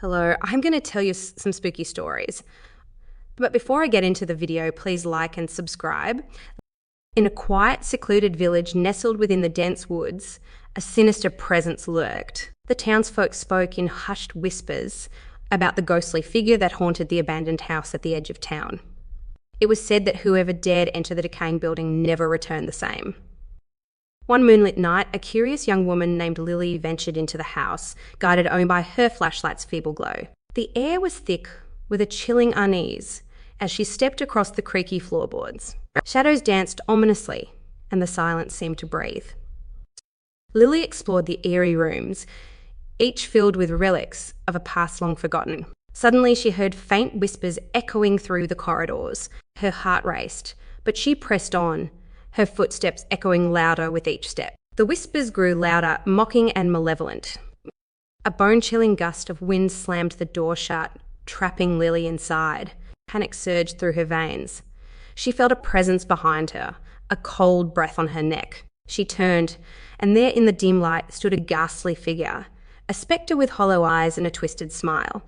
Hello, I'm going to tell you some spooky stories. But before I get into the video, please like and subscribe. In a quiet, secluded village nestled within the dense woods, a sinister presence lurked. The townsfolk spoke in hushed whispers about the ghostly figure that haunted the abandoned house at the edge of town. It was said that whoever dared enter the decaying building never returned the same. One moonlit night, a curious young woman named Lily ventured into the house, guided only by her flashlight's feeble glow. The air was thick with a chilling unease as she stepped across the creaky floorboards. Shadows danced ominously, and the silence seemed to breathe. Lily explored the eerie rooms, each filled with relics of a past long forgotten. Suddenly she heard faint whispers echoing through the corridors. Her heart raced, but she pressed on, her footsteps echoing louder with each step. The whispers grew louder, mocking and malevolent. A bone-chilling gust of wind slammed the door shut, trapping Lily inside. Panic surged through her veins. She felt a presence behind her, a cold breath on her neck. She turned, and there in the dim light stood a ghastly figure, a spectre with hollow eyes and a twisted smile.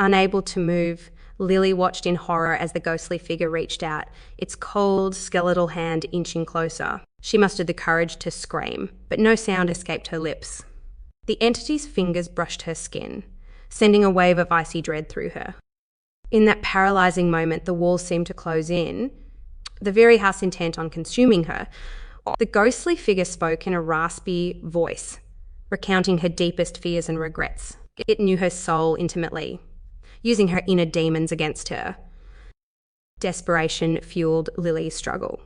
Unable to move, Lily watched in horror as the ghostly figure reached out, its cold, skeletal hand inching closer. She mustered the courage to scream, but no sound escaped her lips. The entity's fingers brushed her skin, sending a wave of icy dread through her. In that paralyzing moment, the walls seemed to close in, the very house intent on consuming her. The ghostly figure spoke in a raspy voice, recounting her deepest fears and regrets. It knew her soul intimately, using her inner demons against her. Desperation fueled Lily's struggle.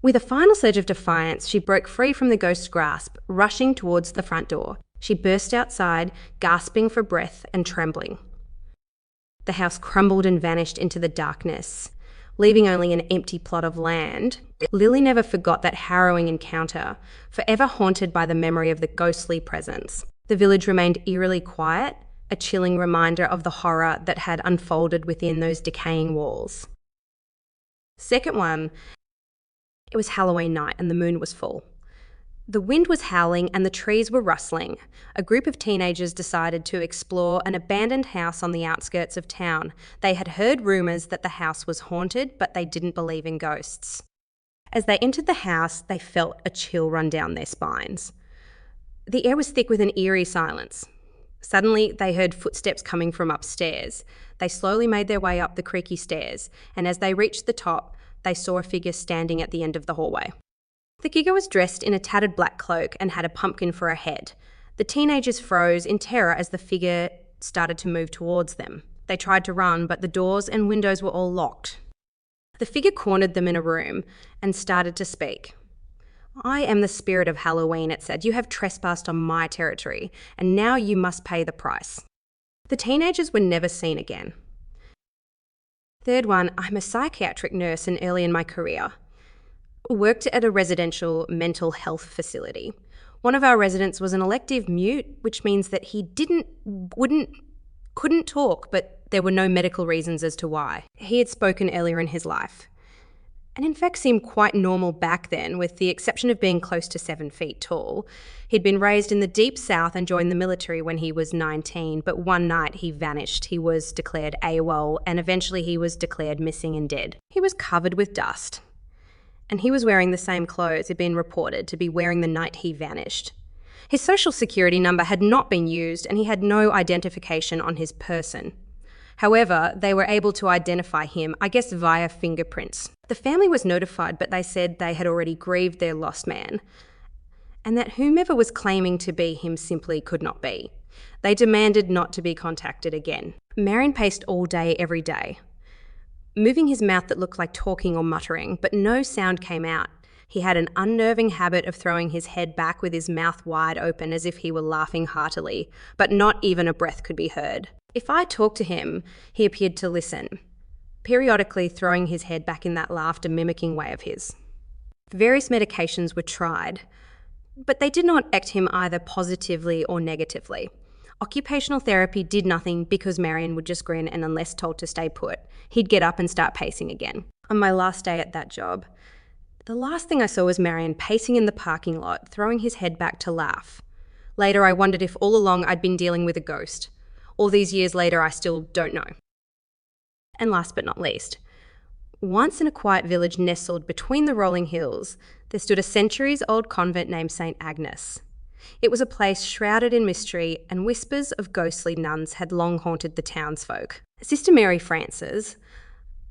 With a final surge of defiance, she broke free from the ghost's grasp, rushing towards the front door. She burst outside, gasping for breath and trembling. The house crumbled and vanished into the darkness, leaving only an empty plot of land. Lily never forgot that harrowing encounter, forever haunted by the memory of the ghostly presence. The village remained eerily quiet, a chilling reminder of the horror that had unfolded within those decaying walls. Second one, it was Halloween night and the moon was full. The wind was howling and the trees were rustling. A group of teenagers decided to explore an abandoned house on the outskirts of town. They had heard rumours that the house was haunted, but they didn't believe in ghosts. As they entered the house, they felt a chill run down their spines. The air was thick with an eerie silence. Suddenly, they heard footsteps coming from upstairs. They slowly made their way up the creaky stairs, and as they reached the top, they saw a figure standing at the end of the hallway. The figure was dressed in a tattered black cloak and had a pumpkin for a head. The teenagers froze in terror as the figure started to move towards them. They tried to run, but the doors and windows were all locked. The figure cornered them in a room and started to speak. "I am the spirit of Halloween," it said. "You have trespassed on my territory, and now you must pay the price." The teenagers were never seen again. Third one, I'm a psychiatric nurse and early in my career. Worked at a residential mental health facility. One of our residents was an elective mute, which means that he couldn't talk, but there were no medical reasons as to why. He had spoken earlier in his life, and in fact seemed quite normal back then, with the exception of being close to 7 feet tall. He'd been raised in the deep south and joined the military when he was 19, but one night he vanished. He was declared AWOL, and eventually he was declared missing and dead. He was covered with dust, and he was wearing the same clothes he'd been reported to be wearing the night he vanished. His social security number had not been used, and he had no identification on his person. However, they were able to identify him, I guess via fingerprints. The family was notified, but they said they had already grieved their lost man, and that whomever was claiming to be him simply could not be. They demanded not to be contacted again. Marion paced all day, every day, moving his mouth that looked like talking or muttering, but no sound came out. He had an unnerving habit of throwing his head back with his mouth wide open as if he were laughing heartily, but not even a breath could be heard. If I talked to him, he appeared to listen, periodically throwing his head back in that laughter-mimicking way of his. Various medications were tried, but they did not affect him either positively or negatively. Occupational therapy did nothing because Marion would just grin, and unless told to stay put, he'd get up and start pacing again. On my last day at that job, the last thing I saw was Marion pacing in the parking lot, throwing his head back to laugh. Later, I wondered if all along I'd been dealing with a ghost, All these years later, I still don't know. And last but not least, once in a quiet village nestled between the rolling hills, there stood a centuries-old convent named St. Agnes. It was a place shrouded in mystery, and whispers of ghostly nuns had long haunted the townsfolk. Sister Mary Frances,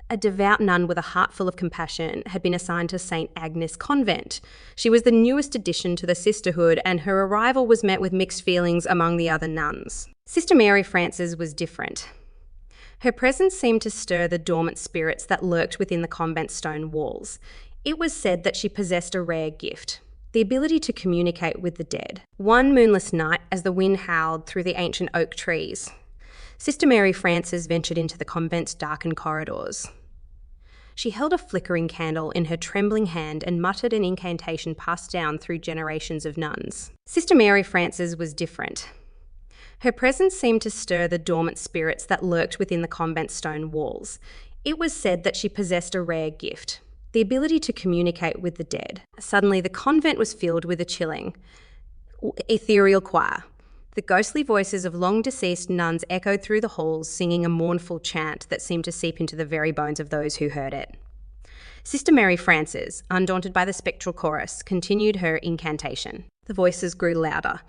a devout nun with a heart full of compassion, had been assigned to St. Agnes Convent. She was the newest addition to the sisterhood, and her arrival was met with mixed feelings among the other nuns. Sister Mary Frances was different. Her presence seemed to stir the dormant spirits that lurked within the convent's stone walls. It was said that she possessed a rare gift, the ability to communicate with the dead. One moonless night, as the wind howled through the ancient oak trees, Sister Mary Frances ventured into the convent's darkened corridors. She held a flickering candle in her trembling hand and muttered an incantation passed down through generations of nuns. Sister Mary Frances was different. Her presence seemed to stir the dormant spirits that lurked within the convent's stone walls. It was said that she possessed a rare gift, the ability to communicate with the dead. Suddenly, the convent was filled with a chilling, ethereal choir. The ghostly voices of long-deceased nuns echoed through the halls, singing a mournful chant that seemed to seep into the very bones of those who heard it. Sister Mary Frances, undaunted by the spectral chorus, continued her incantation. The voices grew louder,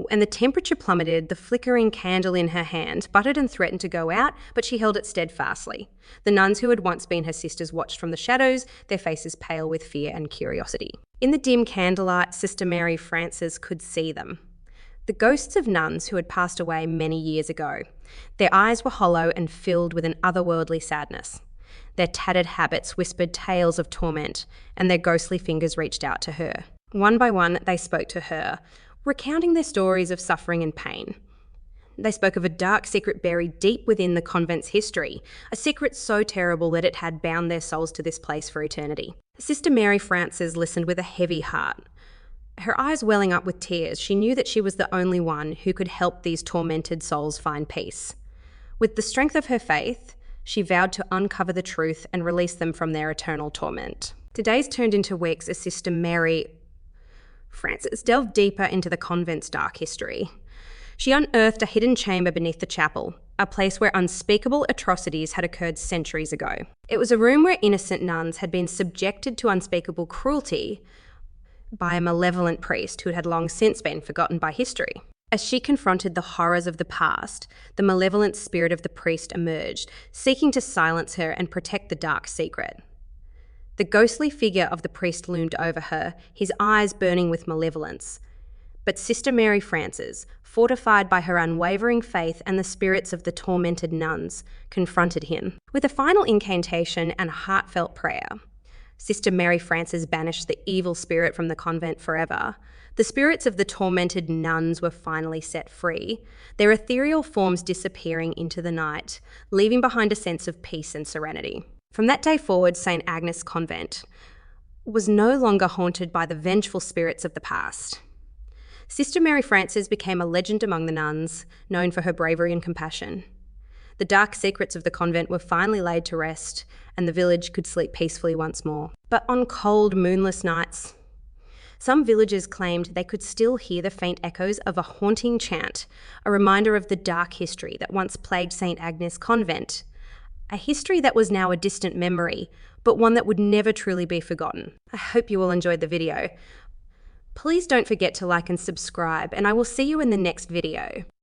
and the temperature plummeted. The flickering candle in her hand buttered and threatened to go out, but she held it steadfastly. The nuns who had once been her sisters watched from the shadows, their faces pale with fear and curiosity. In the dim candlelight, Sister Mary Frances could see them. The ghosts of nuns who had passed away many years ago. Their eyes were hollow and filled with an otherworldly sadness. Their tattered habits whispered tales of torment, and their ghostly fingers reached out to her. One by one, they spoke to her, recounting their stories of suffering and pain. They spoke of a dark secret buried deep within the convent's history, a secret so terrible that it had bound their souls to this place for eternity. Sister Mary Frances listened with a heavy heart. Her eyes welling up with tears, she knew that she was the only one who could help these tormented souls find peace. With the strength of her faith, she vowed to uncover the truth and release them from their eternal torment. Today's turned into weeks as Sister Mary Frances delved deeper into the convent's dark history. She unearthed a hidden chamber beneath the chapel, a place where unspeakable atrocities had occurred centuries ago. It was a room where innocent nuns had been subjected to unspeakable cruelty by a malevolent priest who had long since been forgotten by history. As she confronted the horrors of the past, the malevolent spirit of the priest emerged, seeking to silence her and protect the dark secret. The ghostly figure of the priest loomed over her, his eyes burning with malevolence. But Sister Mary Frances, fortified by her unwavering faith and the spirits of the tormented nuns, confronted him. With a final incantation and a heartfelt prayer, Sister Mary Frances banished the evil spirit from the convent forever. The spirits of the tormented nuns were finally set free, their ethereal forms disappearing into the night, leaving behind a sense of peace and serenity. From that day forward, St. Agnes Convent was no longer haunted by the vengeful spirits of the past. Sister Mary Frances became a legend among the nuns, known for her bravery and compassion. The dark secrets of the convent were finally laid to rest, and the village could sleep peacefully once more. But on cold, moonless nights, some villagers claimed they could still hear the faint echoes of a haunting chant, a reminder of the dark history that once plagued St. Agnes Convent. A history that was now a distant memory, but one that would never truly be forgotten. I hope you all enjoyed the video. Please don't forget to like and subscribe, and I will see you in the next video.